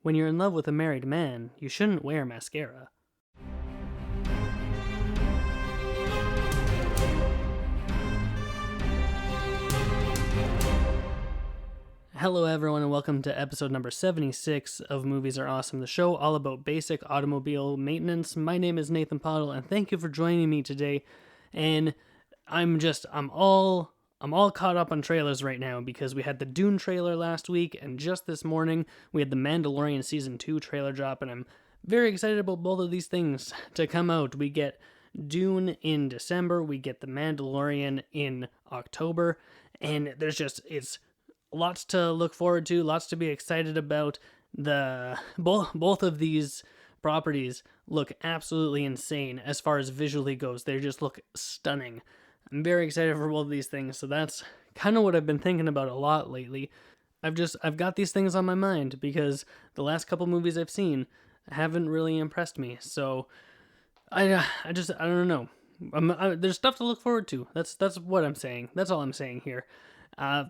When you're in love with a married man, you shouldn't wear mascara. Hello everyone and welcome to episode number 76 of Movies Are Awesome, the show all about basic automobile maintenance. My name is Nathan Pottle and thank you for joining me today. And I'm all caught up on trailers right now because we had the Dune trailer last week and just this morning we had the Mandalorian Season 2 trailer drop, and I'm very excited about both of these things to come out. We get Dune in December, we get the Mandalorian in October, and it's lots to look forward to, lots to be excited about. Both of these properties look absolutely insane as far as visually goes. They just look stunning. I'm very excited for both of these things, so that's kind of what I've been thinking about a lot lately. I've got these things on my mind because the last couple movies I've seen haven't really impressed me. So I don't know. There's stuff to look forward to. That's what I'm saying. That's all I'm saying here.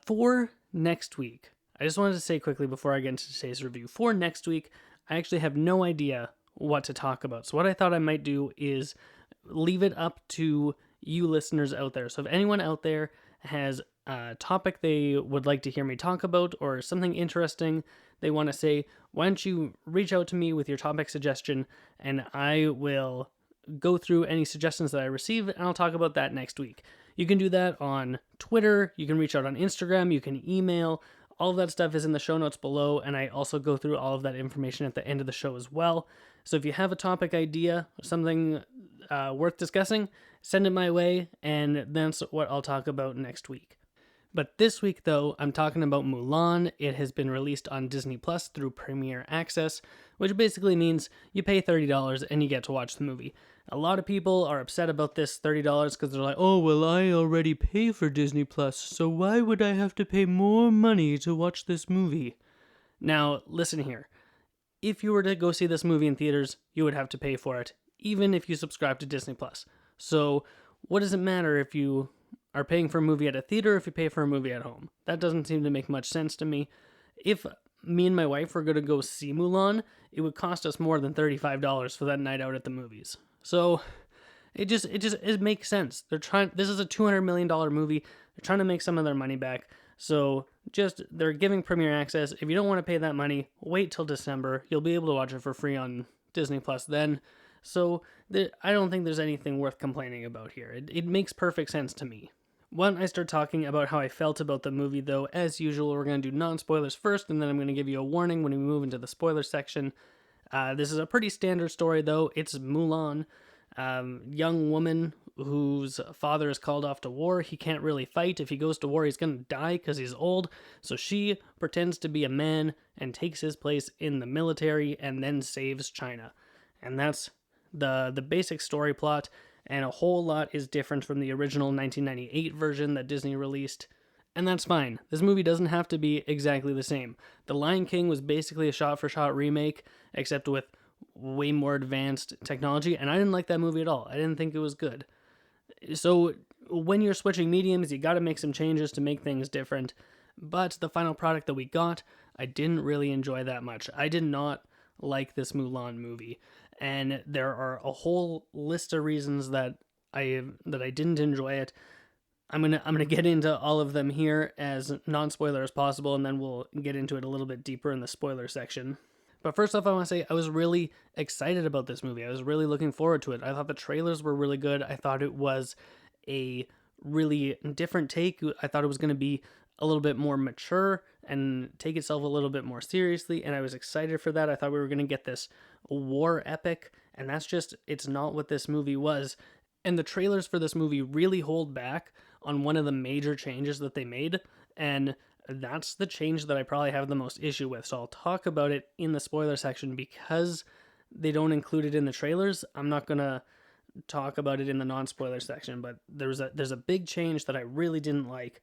For next week, I just wanted to say quickly before I get into today's review, for next week, I actually have no idea what to talk about. So what I thought I might do is leave it up to you listeners out there. So if anyone out there has a topic they would like to hear me talk about or something interesting they want to say, why don't you reach out to me with your topic suggestion and I will go through any suggestions that I receive and I'll talk about that next week. You can do that on Twitter, you can reach out on Instagram, you can email. All of that stuff is in the show notes below, and I also go through all of that information at the end of the show as well. So if you have a topic idea, something worth discussing, send it my way, and that's what I'll talk about next week. But this week, though, I'm talking about Mulan. It has been released on Disney Plus through Premier Access, which basically means you pay $30 and you get to watch the movie. A lot of people are upset about this $30 because they're like, oh, well, I already pay for Disney Plus, so why would I have to pay more money to watch this movie? Now, listen here. If you were to go see this movie in theaters, you would have to pay for it, even if you subscribe to Disney Plus. So what does it matter if you are paying for a movie at a theater or if you pay for a movie at home? That doesn't seem to make much sense to me. If me and my wife were going to go see Mulan, it would cost us more than $35 for that night out at the movies. So it makes sense. This is a $200 million movie. They're trying to make some of their money back. So they're giving Premier Access. If you don't want to pay that money, wait till December. You'll be able to watch it for free on Disney Plus then. So I don't think there's anything worth complaining about here. It makes perfect sense to me. Why don't I start talking about how I felt about the movie, though? As usual, we're going to do non-spoilers first, and then I'm going to give you a warning when we move into the spoiler section. This is a pretty standard story, though. It's Mulan, young woman whose father is called off to war. He can't really fight. If he goes to war, he's going to die because he's old. So she pretends to be a man and takes his place in the military and then saves China. And that's the basic story plot, and a whole lot is different from the original 1998 version that Disney released. And that's fine. This movie doesn't have to be exactly the same. The Lion King was basically a shot-for-shot remake, except with way more advanced technology, and I didn't like that movie at all. I didn't think it was good. So when you're switching mediums, you gotta make some changes to make things different. But the final product that we got, I didn't really enjoy that much. I did not like this Mulan movie, and there are a whole list of reasons that I didn't enjoy it. I'm gonna get into all of them here as non-spoiler as possible, and then we'll get into it a little bit deeper in the spoiler section. But first off, I want to say I was really excited about this movie. I was really looking forward to it. I thought the trailers were really good. I thought it was a really different take. I thought it was going to be a little bit more mature and take itself a little bit more seriously, and I was excited for that. I thought we were going to get this war epic, and it's not what this movie was. And the trailers for this movie really hold back on one of the major changes that they made, and that's the change that I probably have the most issue with. So I'll talk about it in the spoiler section because they don't include it in the trailers. I'm not going to talk about it in the non-spoiler section, but there's a big change that I really didn't like.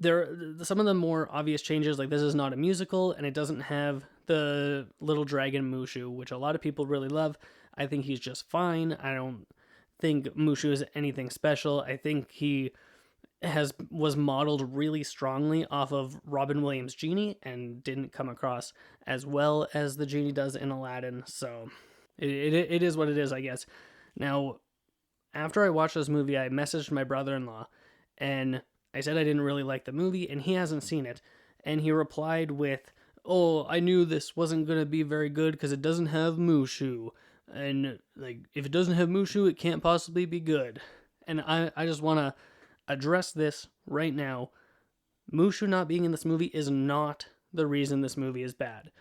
Some of the more obvious changes, like this is not a musical and it doesn't have the little dragon Mushu, which a lot of people really love. I think he's just fine. I don't think Mushu is anything special. I think he was modeled really strongly off of Robin Williams' Genie and didn't come across as well as the Genie does in Aladdin. So it is what it is, I guess. Now, after I watched this movie, I messaged my brother-in-law and I said I didn't really like the movie and he hasn't seen it. And he replied with, "Oh, I knew this wasn't going to be very good because it doesn't have Mushu. And like if it doesn't have Mushu, it can't possibly be good." And I just want to address this right now. Mushu not being in this movie is not the reason this movie is bad.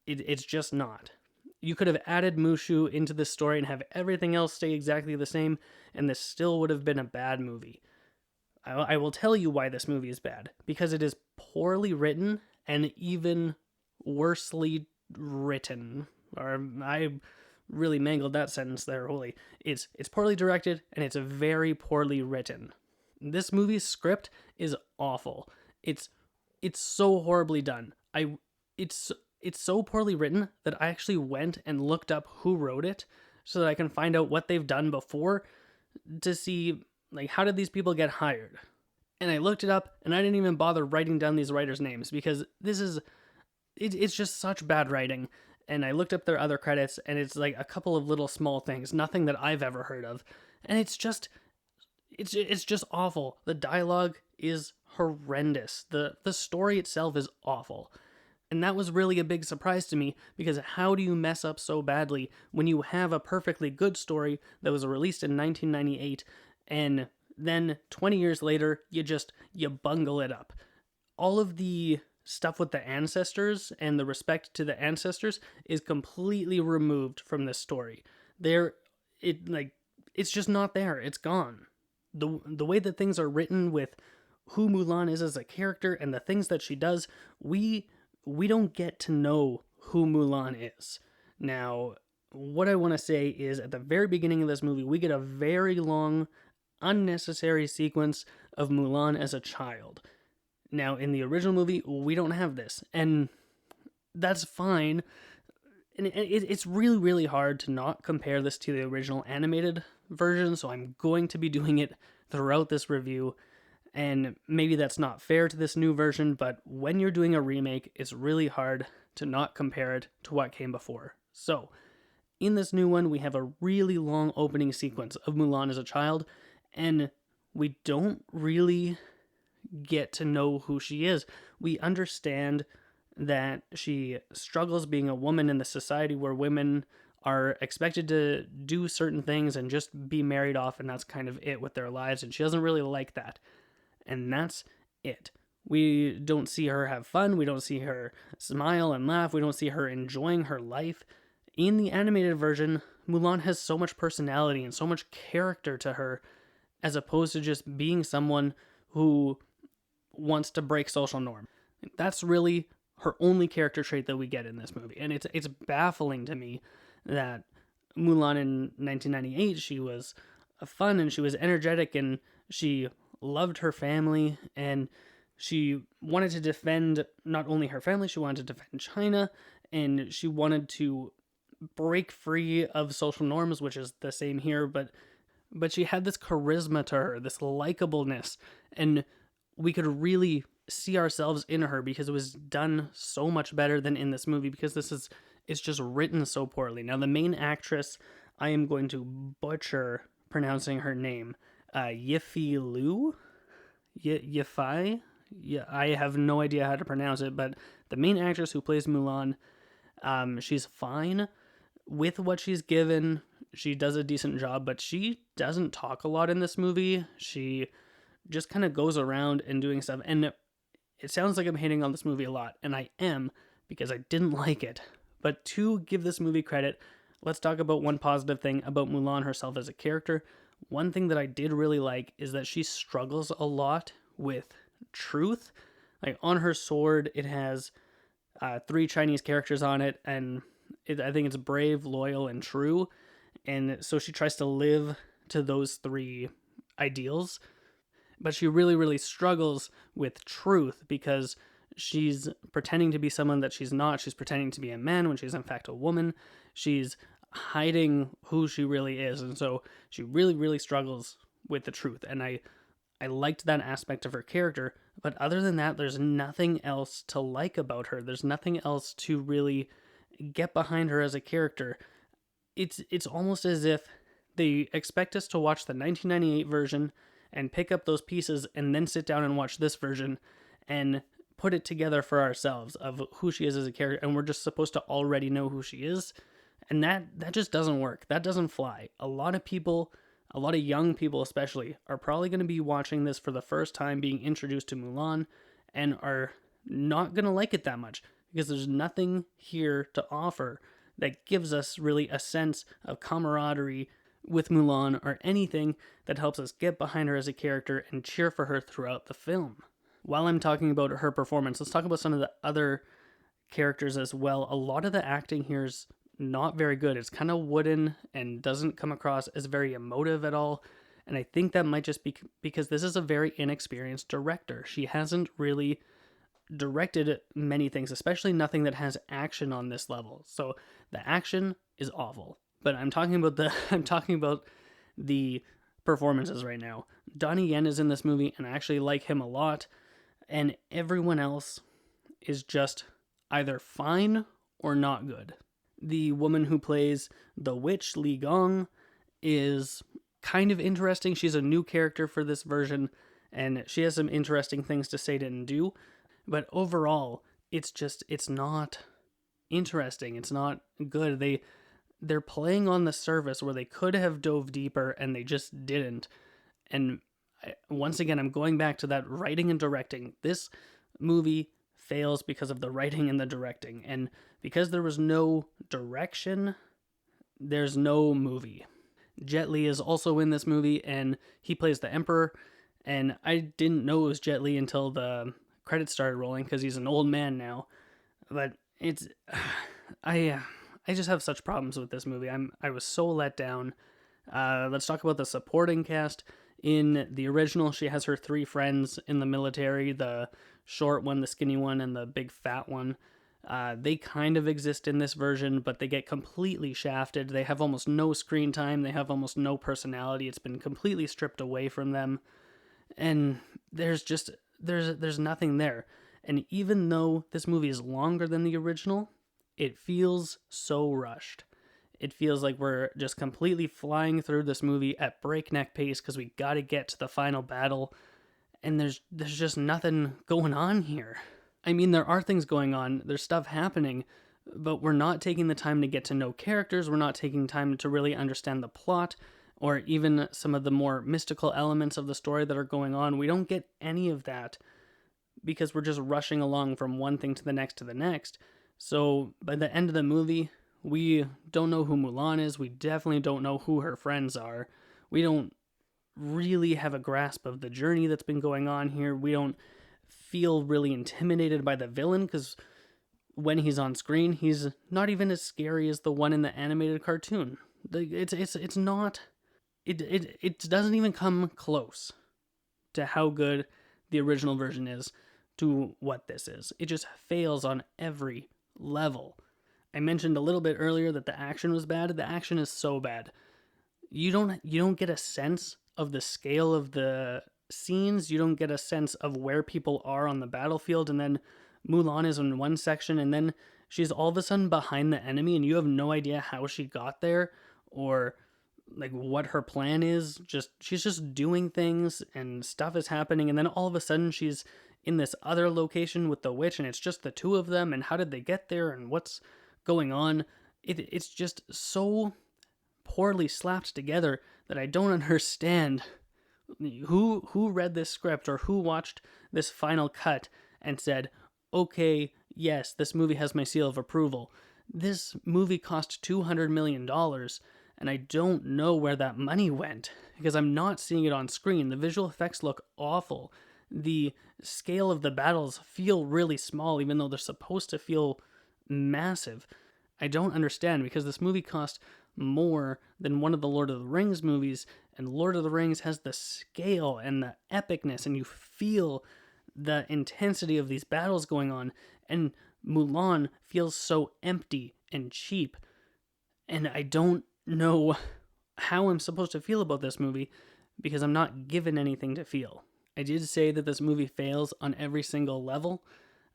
It's just not. You could have added Mushu into this story and have everything else stay exactly the same, and this still would have been a bad movie. I will tell you why this movie is bad. Because it is poorly written and even worsely written. Or I really mangled that sentence there, holy. It's poorly directed and it's very poorly written. This movie's script is awful. It's so horribly done. It's so poorly written that I actually went and looked up who wrote it so that I can find out what they've done before to see like how did these people get hired. And I looked it up and I didn't even bother writing down these writers' names because it's just such bad writing. And I looked up their other credits and it's like a couple of little small things, nothing that I've ever heard of. And it's just awful. The dialogue is horrendous. The story itself is awful. And that was really a big surprise to me because how do you mess up so badly when you have a perfectly good story that was released in 1998 and then 20 years later you bungle it up. All of the stuff with the ancestors and the respect to the ancestors is completely removed from this story. It's just not there. It's gone. The way that things are written with who Mulan is as a character and the things that she does, we don't get to know who Mulan is. Now, what I want to say is at the very beginning of this movie, we get a very long, unnecessary sequence of Mulan as a child. Now, in the original movie, we don't have this, and that's fine. And it's really, really hard to not compare this to the original animated version, so I'm going to be doing it throughout this review. And maybe that's not fair to this new version, but when you're doing a remake, it's really hard to not compare it to what came before. So, in this new one, we have a really long opening sequence of Mulan as a child, and we don't really get to know who she is. We understand that she struggles being a woman in the society where women are expected to do certain things and just be married off, and that's kind of it with their lives, and she doesn't really like that. And that's it. We don't see her have fun. We don't see her smile and laugh. We don't see her enjoying her life. In the animated version, Mulan has so much personality and so much character to her, as opposed to just being someone who wants to break social norm. That's really her only character trait that we get in this movie. And it's baffling to me that Mulan in 1998, she was fun and she was energetic and she loved her family and she wanted to defend not only her family, she wanted to defend China, and she wanted to break free of social norms, which is the same here, but she had this charisma to her, this likableness, and we could really see ourselves in her because it was done so much better than in this movie, because it's just written so poorly. Now, the main actress, I am going to butcher pronouncing her name, Yifi Liu? Yifai? Yeah, I have no idea how to pronounce it, but the main actress who plays Mulan, she's fine with what she's given. She does a decent job, but she doesn't talk a lot in this movie. She just kind of goes around and doing stuff, and it sounds like I'm hating on this movie a lot, and I am, because I didn't like it. But to give this movie credit, let's talk about one positive thing about Mulan herself as a character. One thing that I did really like is that she struggles a lot with truth. Like, on her sword, it has 3 Chinese characters on it, and I think it's brave, loyal, and true. And so she tries to live to those 3 ideals. But she really, really struggles with truth because she's pretending to be someone that she's not. She's pretending to be a man when she's in fact a woman. She's hiding who she really is. And so she really, really struggles with the truth. And I I liked that aspect of her character, but other than that, there's nothing else to like about her. There's nothing else to really get behind her as a character. It's almost as if they expect us to watch the 1998 version and pick up those pieces and then sit down and watch this version and put it together for ourselves of who she is as a character, and we're just supposed to already know who she is. And that just doesn't work. That doesn't fly. A lot of people, a lot of young people especially, are probably going to be watching this for the first time, being introduced to Mulan, and are not going to like it that much because there's nothing here to offer that gives us really a sense of camaraderie with Mulan or anything that helps us get behind her as a character and cheer for her throughout the film. While I'm talking about her performance, let's talk about some of the other characters as well. A lot of the acting here is not very good. It's kind of wooden and doesn't come across as very emotive at all. And I think that might just be because this is a very inexperienced director. She hasn't really directed many things, especially nothing that has action on this level. So the action is awful. But I'm talking about the performances right now. Donnie Yen is in this movie, and I actually like him a lot. And everyone else is just either fine or not good. The woman who plays the witch, Li Gong, is kind of interesting. She's a new character for this version, and she has some interesting things to say and do. But overall, it's not interesting. It's not good. They're playing on the surface where they could have dove deeper, and they just didn't. And once again, I'm going back to that writing and directing. This movie fails because of the writing and the directing. And because there was no direction, there's no movie. Jet Li is also in this movie, and he plays the Emperor. And I didn't know it was Jet Li until the credits started rolling because he's an old man now. But it's... I just have such problems with this movie. I was so let down. Let's talk about the supporting cast. In the original, she has her 3 friends in the military, the short one, the skinny one, and the big fat one. They kind of exist in this version, but they get completely shafted. They have almost no screen time. They have almost no personality. It's been completely stripped away from them. And there's nothing there. And even though this movie is longer than the original, it feels so rushed. It feels like we're just completely flying through this movie at breakneck pace because we got to get to the final battle, and there's just nothing going on here. I mean, there are things going on, there's stuff happening, but we're not taking the time to get to know characters, we're not taking time to really understand the plot, or even some of the more mystical elements of the story that are going on. We don't get any of that because we're just rushing along from one thing to the next to the next. So by the end of the movie, we don't know who Mulan is. We definitely don't know who her friends are. We don't really have a grasp of the journey that's been going on here. We don't feel really intimidated by the villain because when he's on screen, he's not even as scary as the one in the animated cartoon. It's not. It doesn't even come close to how good the original version is to what this is. It just fails on every level. I mentioned a little bit earlier that the action was bad. The action is so bad. You don't get a sense of the scale of the scenes. You don't get a sense of where people are on the battlefield. And then Mulan is in one section, and then she's all of a sudden behind the enemy, and you have no idea how she got there or like what her plan is. She's just doing things and stuff is happening, and then all of a sudden she's in this other location with the witch, and it's just the two of them, and how did they get there, and what's going on? It's just so poorly slapped together that I don't understand who read this script or who watched this final cut and said, okay, yes, this movie has my seal of approval. This movie cost $200 million, and I don't know where that money went because I'm not seeing it on screen. The visual effects look awful. The scale of the battles feel really small, even though they're supposed to feel massive. I don't understand because this movie cost more than one of the Lord of the Rings movies, and Lord of the Rings has the scale and the epicness, and you feel the intensity of these battles going on, and Mulan feels so empty and cheap, and I don't know how I'm supposed to feel about this movie because I'm not given anything to feel. I did say that this movie fails on every single level.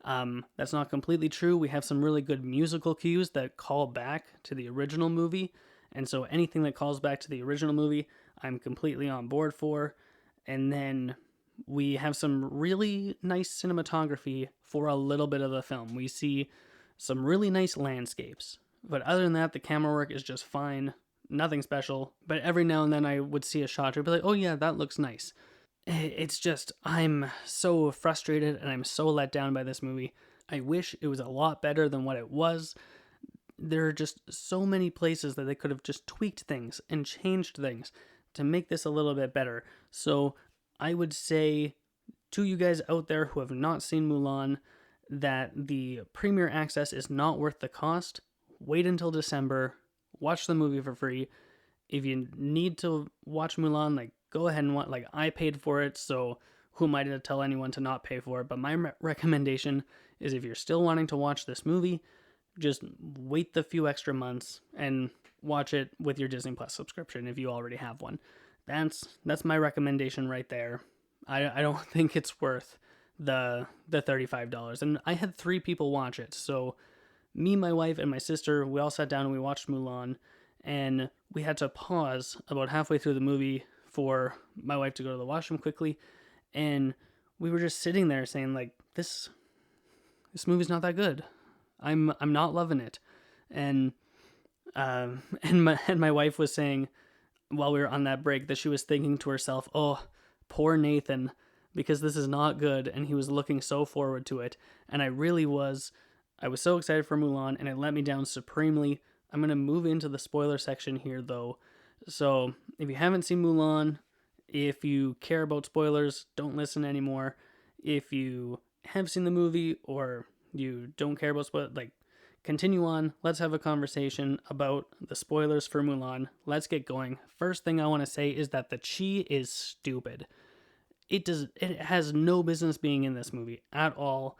That's not completely true. We have some really good musical cues that call back to the original movie. And so anything that calls back to the original movie, I'm completely on board for. And then we have some really nice cinematography for a little bit of the film. We see some really nice landscapes. But other than that, the camera work is just fine. Nothing special. But every now and then I would see a shot and be like, oh yeah, that looks nice. It's just, I'm so frustrated and I'm so let down by this movie. I wish it was a lot better than what it was. There are just so many places that they could have just tweaked things and changed things to make this a little bit better. So I would say to you guys out there who have not seen Mulan that the premiere access is not worth the cost. Wait until December. Watch the movie for free. If you need to watch Mulan, like, go ahead and watch. Like, I paid for it, so who am I to tell anyone to not pay for it? But my recommendation is, if you're still wanting to watch this movie, just wait the few extra months and watch it with your Disney Plus subscription if you already have one. That's my recommendation right there. I don't think it's worth the $35. And I had 3 people watch it, so me, my wife, and my sister, we all sat down and we watched Mulan, and we had to pause about halfway through the movie for my wife to go to the washroom quickly, and we were just sitting there saying, like, this movie's not that good. I'm not loving it. And my wife was saying while we were on that break that she was thinking to herself, oh, poor Nathan, because this is not good, and he was looking so forward to it. And I was so excited for Mulan, and it let me down supremely. I'm going to move into the spoiler section here, though. So if you haven't seen Mulan, if you care about spoilers, don't listen anymore. If you have seen the movie or you don't care about spoilers, like, continue on. Let's have a conversation about the spoilers for Mulan. Let's get going. First thing I want to say is that the chi is stupid. It has no business being in this movie at all,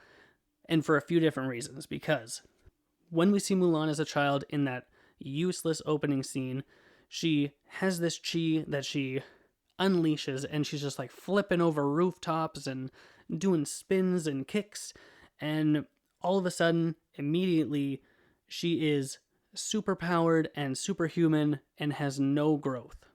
and for a few different reasons. Because when we see Mulan as a child in that useless opening scene, she has this chi that she unleashes, and she's just like flipping over rooftops and doing spins and kicks, and all of a sudden, immediately, she is super powered and superhuman and has no growth.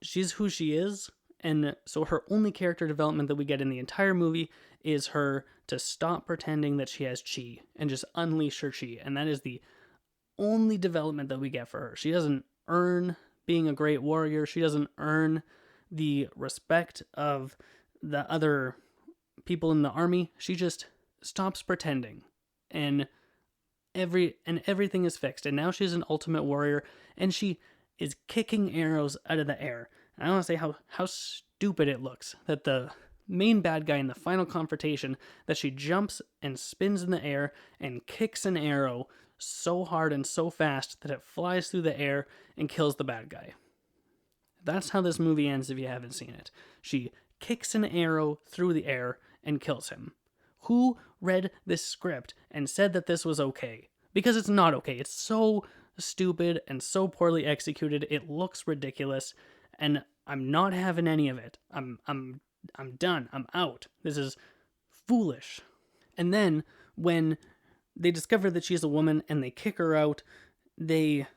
She's who she is, and so her only character development that we get in the entire movie is her to stop pretending that she has chi and just unleash her chi, and that is the only development that we get for her. She doesn't earn being a great warrior. She doesn't earn the respect of the other people in the army. She just stops pretending, and everything is fixed. And now she's an ultimate warrior, and she is kicking arrows out of the air. And I want to say how stupid it looks that the main bad guy in the final confrontation, that she jumps and spins in the air and kicks an arrow so hard and so fast that it flies through the air and kills the bad guy. That's how this movie ends if you haven't seen it. She kicks an arrow through the air and kills him. Who read this script and said that this was okay? Because it's not okay. It's so stupid and so poorly executed. It looks ridiculous, and I'm not having any of it. I'm done. I'm out. This is foolish. And then when they discover that she's a woman and they kick her out, they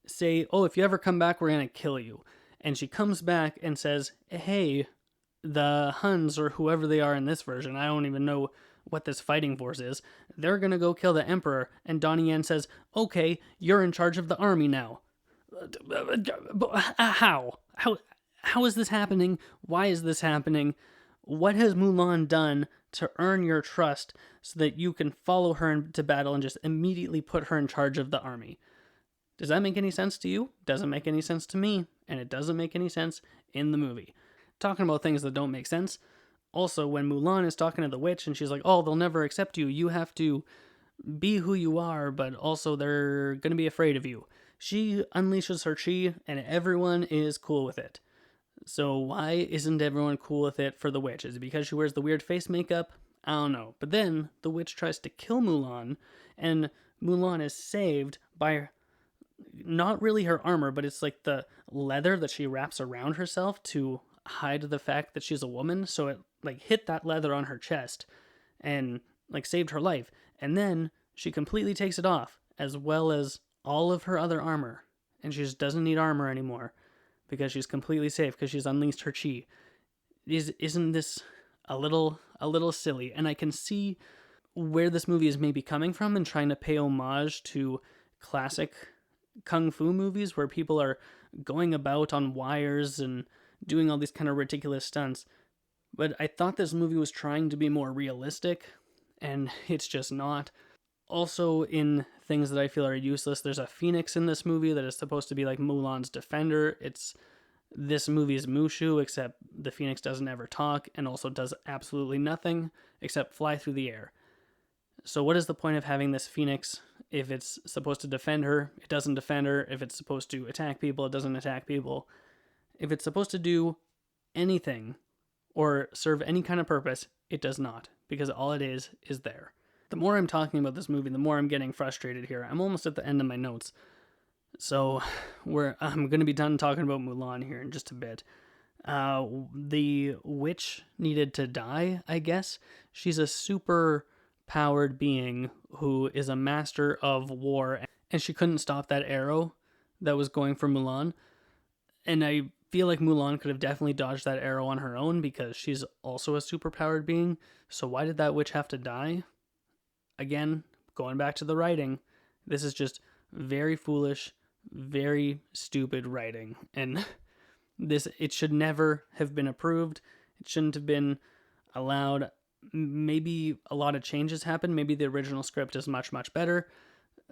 say, oh, if you ever come back, we're going to kill you. And she comes back and says, hey, the Huns, or whoever they are in this version, I don't even know what this fighting force is, they're going to go kill the Emperor. And Donnie Yen says, okay, you're in charge of the army now. How? How is this happening? Why is this happening? What has Mulan done to earn your trust so that you can follow her into battle and just immediately put her in charge of the army? Does that make any sense to you? Doesn't make any sense to me, and it doesn't make any sense in the movie. Talking about things that don't make sense, also when Mulan is talking to the witch and she's like, oh, they'll never accept you, you have to be who you are, but also they're going to be afraid of you. She unleashes her chi and everyone is cool with it. So why isn't everyone cool with it for the witch? Is it because she wears the weird face makeup? I don't know. But then the witch tries to kill Mulan, and Mulan is saved by not really her armor, but it's like the leather that she wraps around herself to hide the fact that she's a woman, so it like hit that leather on her chest and like saved her life. And then she completely takes it off, as well as all of her other armor. And she just doesn't need armor anymore because she's completely safe because she's unleashed her chi. Isn't this a little silly? And I can see where this movie is maybe coming from and trying to pay homage to classic kung fu movies where people are going about on wires and doing all these kind of ridiculous stunts. But I thought this movie was trying to be more realistic, and it's just not. Also, in things that I feel are useless, there's a phoenix in this movie that is supposed to be like Mulan's defender. It's this movie's Mushu, except the phoenix doesn't ever talk and also does absolutely nothing except fly through the air. So what is the point of having this phoenix if it's supposed to defend her? It doesn't defend her. If it's supposed to attack people, it doesn't attack people. If it's supposed to do anything or serve any kind of purpose, it does not, because all it is there. The more I'm talking about this movie, the more I'm getting frustrated here. I'm almost at the end of my notes. So I'm going to be done talking about Mulan here in just a bit. The witch needed to die, I guess. She's a super powered being who is a master of war, and she couldn't stop that arrow that was going for Mulan. And I feel like Mulan could have definitely dodged that arrow on her own because she's also a super powered being. So why did that witch have to die? Again, going back to the writing, this is just very foolish, very stupid writing. And it should never have been approved. It shouldn't have been allowed. Maybe a lot of changes happen. Maybe the original script is much, much better.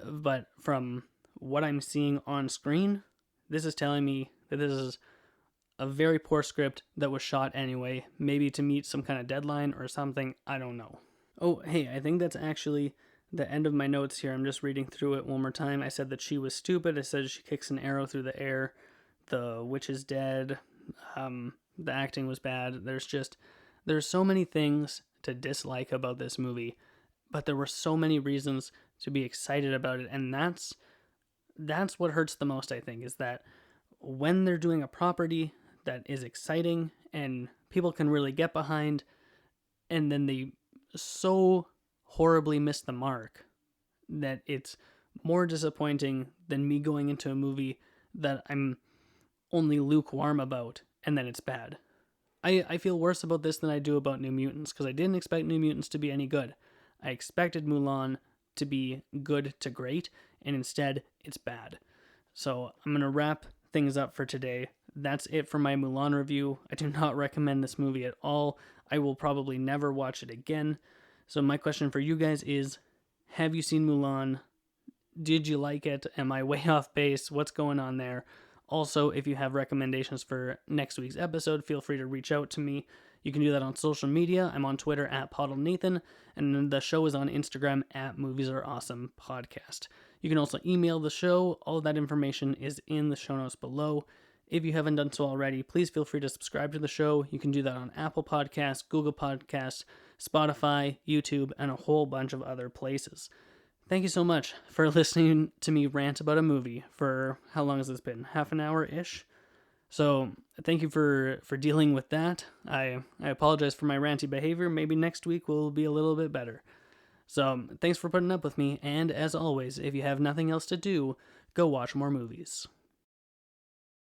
But from what I'm seeing on screen, this is telling me that this is a very poor script that was shot anyway, maybe to meet some kind of deadline or something. I don't know. Oh, hey, I think that's actually the end of my notes here. I'm just reading through it one more time. I said that she was stupid. I said she kicks an arrow through the air. The witch is dead. The acting was bad. There's so many things to dislike about this movie, but there were so many reasons to be excited about it, and that's what hurts the most, I think, is that when they're doing a property that is exciting and people can really get behind, and then they so horribly miss the mark that it's more disappointing than me going into a movie that I'm only lukewarm about and then it's bad. I feel worse about this than I do about New Mutants because I didn't expect New Mutants to be any good. I expected Mulan to be good to great, and instead it's bad. So I'm going to wrap things up for today. That's it for my Mulan review. I do not recommend this movie at all. I will probably never watch it again. So my question for you guys is, have you seen Mulan? Did you like it? Am I way off base? What's going on there? Also, if you have recommendations for next week's episode, feel free to reach out to me. You can do that on social media. I'm on Twitter at PottleNathan, and the show is on Instagram at Movies Are Awesome Podcast. You can also email the show. All of that information is in the show notes below. If you haven't done so already, please feel free to subscribe to the show. You can do that on Apple Podcasts, Google Podcasts, Spotify, YouTube, and a whole bunch of other places. Thank you so much for listening to me rant about a movie for, how long has this been? Half an hour-ish? So thank you for dealing with that. I apologize for my ranty behavior. Maybe next week will be a little bit better. So thanks for putting up with me, and as always, if you have nothing else to do, go watch more movies.